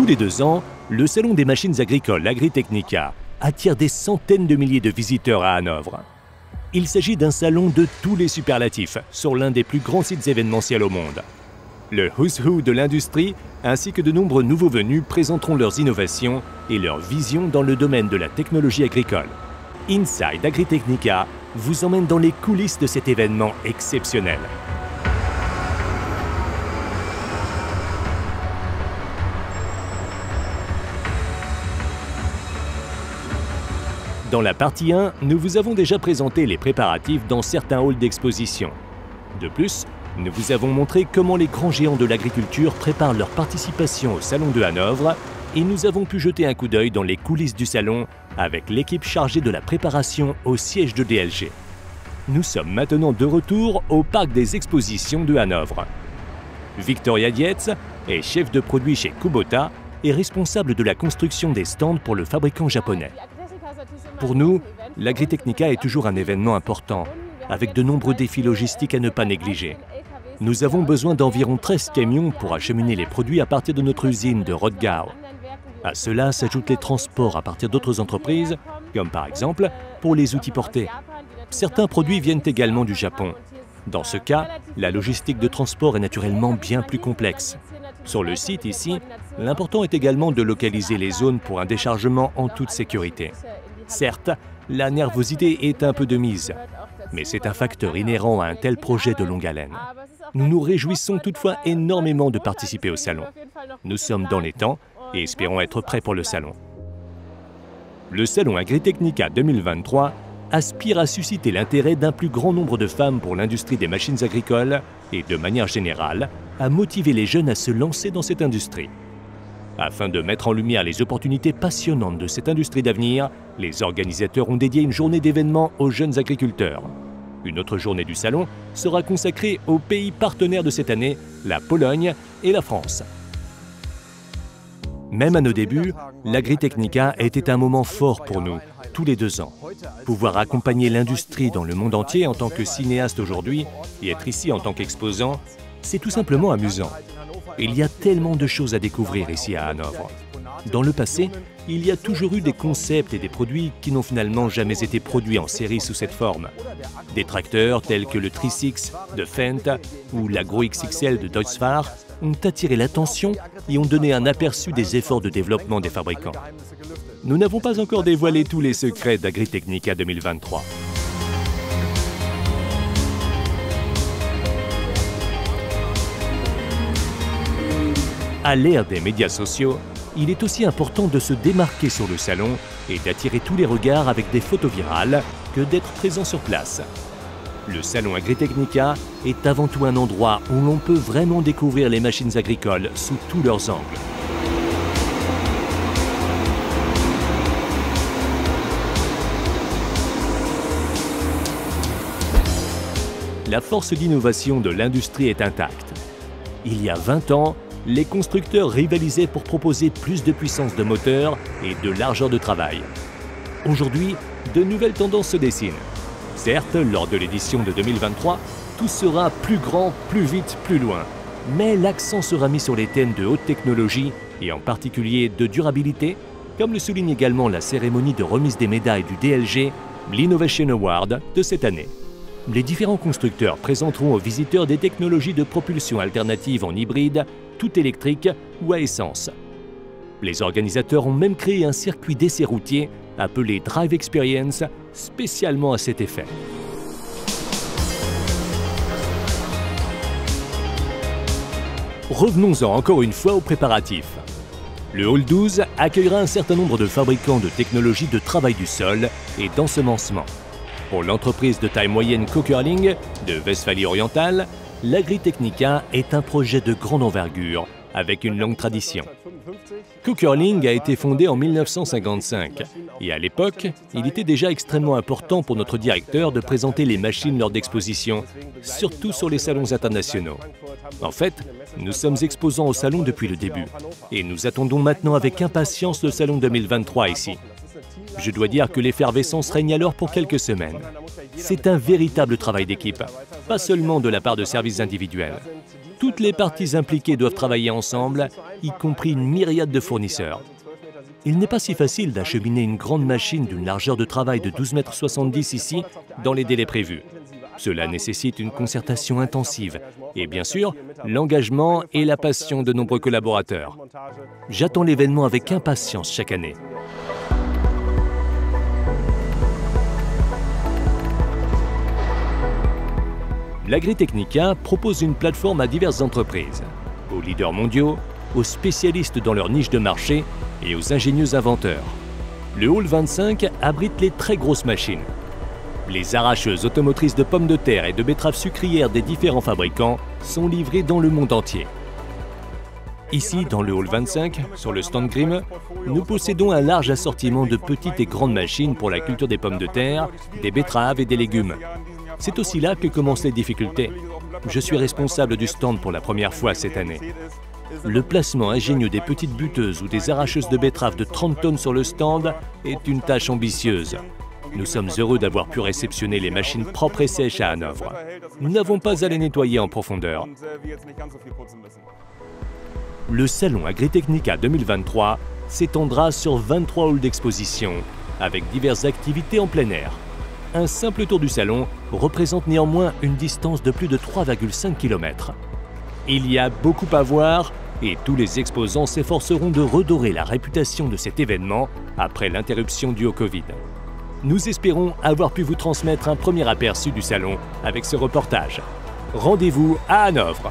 les 2 ans, le Salon des machines agricoles Agritechnica attire des centaines de milliers de visiteurs à Hanovre. Il s'agit d'un salon de tous les superlatifs sur l'un des plus grands sites événementiels au monde. Le Who's Who de l'industrie ainsi que de nombreux nouveaux venus présenteront leurs innovations et leurs visions dans le domaine de la technologie agricole. Inside Agritechnica vous emmène dans les coulisses de cet événement exceptionnel. Dans la partie 1, nous vous avons déjà présenté les préparatifs dans certains halls d'exposition. De plus, nous vous avons montré comment les grands géants de l'agriculture préparent leur participation au Salon de Hanovre et nous avons pu jeter un coup d'œil dans les coulisses du salon avec l'équipe chargée de la préparation au siège de DLG. Nous sommes maintenant de retour au parc des expositions de Hanovre. Victoria Dietz est chef de produit chez Kubota et responsable de la construction des stands pour le fabricant japonais. Pour nous, l'Agritechnica est toujours un événement important, avec de nombreux défis logistiques à ne pas négliger. Nous avons besoin d'environ 13 camions pour acheminer les produits à partir de notre usine de Rodgau. À cela s'ajoutent les transports à partir d'autres entreprises, comme par exemple pour les outils portés. Certains produits viennent également du Japon. Dans ce cas, la logistique de transport est naturellement bien plus complexe. Sur le site ici, l'important est également de localiser les zones pour un déchargement en toute sécurité. Certes, la nervosité est un peu de mise, mais c'est un facteur inhérent à un tel projet de longue haleine. Nous nous réjouissons toutefois énormément de participer au salon. Nous sommes dans les temps et espérons être prêts pour le salon. Le salon Agritechnica 2023 aspire à susciter l'intérêt d'un plus grand nombre de femmes pour l'industrie des machines agricoles et, de manière générale, à motiver les jeunes à se lancer dans cette industrie. Afin de mettre en lumière les opportunités passionnantes de cette industrie d'avenir, les organisateurs ont dédié une journée d'événements aux jeunes agriculteurs. Une autre journée du salon sera consacrée aux pays partenaires de cette année, la Pologne et la France. Même à nos débuts, l'Agritechnica était un moment fort pour nous, tous les 2 ans. Pouvoir accompagner l'industrie dans le monde entier en tant que cinéaste aujourd'hui et être ici en tant qu'exposant, c'est tout simplement amusant. Il y a tellement de choses à découvrir ici à Hanovre. Dans le passé, il y a toujours eu des concepts et des produits qui n'ont finalement jamais été produits en série sous cette forme. Des tracteurs tels que le Tri-6 de Fendt ou l'Agro XXL de Deutz-Fahr ont attiré l'attention et ont donné un aperçu des efforts de développement des fabricants. Nous n'avons pas encore dévoilé tous les secrets d'Agritechnica 2023. À l'ère des médias sociaux, il est aussi important de se démarquer sur le salon et d'attirer tous les regards avec des photos virales que d'être présent sur place. Le salon Agritechnica est avant tout un endroit où l'on peut vraiment découvrir les machines agricoles sous tous leurs angles. La force d'innovation de l'industrie est intacte. Il y a 20 ans, les constructeurs rivalisaient pour proposer plus de puissance de moteur et de largeur de travail. Aujourd'hui, de nouvelles tendances se dessinent. Certes, lors de l'édition de 2023, tout sera plus grand, plus vite, plus loin. Mais l'accent sera mis sur les thèmes de haute technologie et en particulier de durabilité, comme le souligne également la cérémonie de remise des médailles du DLG, l'Innovation Award de cette année. Les différents constructeurs présenteront aux visiteurs des technologies de propulsion alternatives en hybride, tout électrique ou à essence. Les organisateurs ont même créé un circuit d'essais routiers appelé Drive Experience, spécialement à cet effet. Revenons-en encore une fois aux préparatifs. Le Hall 12 accueillera un certain nombre de fabricants de technologies de travail du sol et d'ensemencement. Pour l'entreprise de taille moyenne Koekerling de Westphalie-Orientale, l'Agritechnica est un projet de grande envergure, avec une longue tradition. Koekerling a été fondé en 1955 et à l'époque, il était déjà extrêmement important pour notre directeur de présenter les machines lors d'expositions, surtout sur les salons internationaux. En fait, nous sommes exposants au salon depuis le début et nous attendons maintenant avec impatience le salon 2023 ici. Je dois dire que l'effervescence règne alors pour quelques semaines. C'est un véritable travail d'équipe, pas seulement de la part de services individuels. Toutes les parties impliquées doivent travailler ensemble y compris une myriade de fournisseurs. Il n'est pas si facile d'acheminer une grande machine d'une largeur de travail de 12,70 m ici dans les délais prévus. Cela nécessite une concertation intensive et bien sûr l'engagement et la passion de nombreux collaborateurs. J'attends l'événement avec impatience chaque année. L'Agritechnica propose une plateforme à diverses entreprises, aux leaders mondiaux, aux spécialistes dans leur niche de marché et aux ingénieux inventeurs. Le Hall 25 abrite les très grosses machines. Les arracheuses automotrices de pommes de terre et de betteraves sucrières des différents fabricants sont livrées dans le monde entier. Ici, dans le Hall 25, sur le stand Grimm, nous possédons un large assortiment de petites et grandes machines pour la culture des pommes de terre, des betteraves et des légumes. C'est aussi là que commencent les difficultés. Je suis responsable du stand pour la première fois cette année. Le placement ingénieux des petites buteuses ou des arracheuses de betteraves de 30 tonnes sur le stand est une tâche ambitieuse. Nous sommes heureux d'avoir pu réceptionner les machines propres et sèches à Hanovre. Nous n'avons pas à les nettoyer en profondeur. Le salon Agritechnica 2023 s'étendra sur 23 halls d'exposition, avec diverses activités en plein air. Un simple tour du salon représente néanmoins une distance de plus de 3,5 km. Il y a beaucoup à voir et tous les exposants s'efforceront de redorer la réputation de cet événement après l'interruption due au Covid. Nous espérons avoir pu vous transmettre un premier aperçu du salon avec ce reportage. Rendez-vous à Hanovre.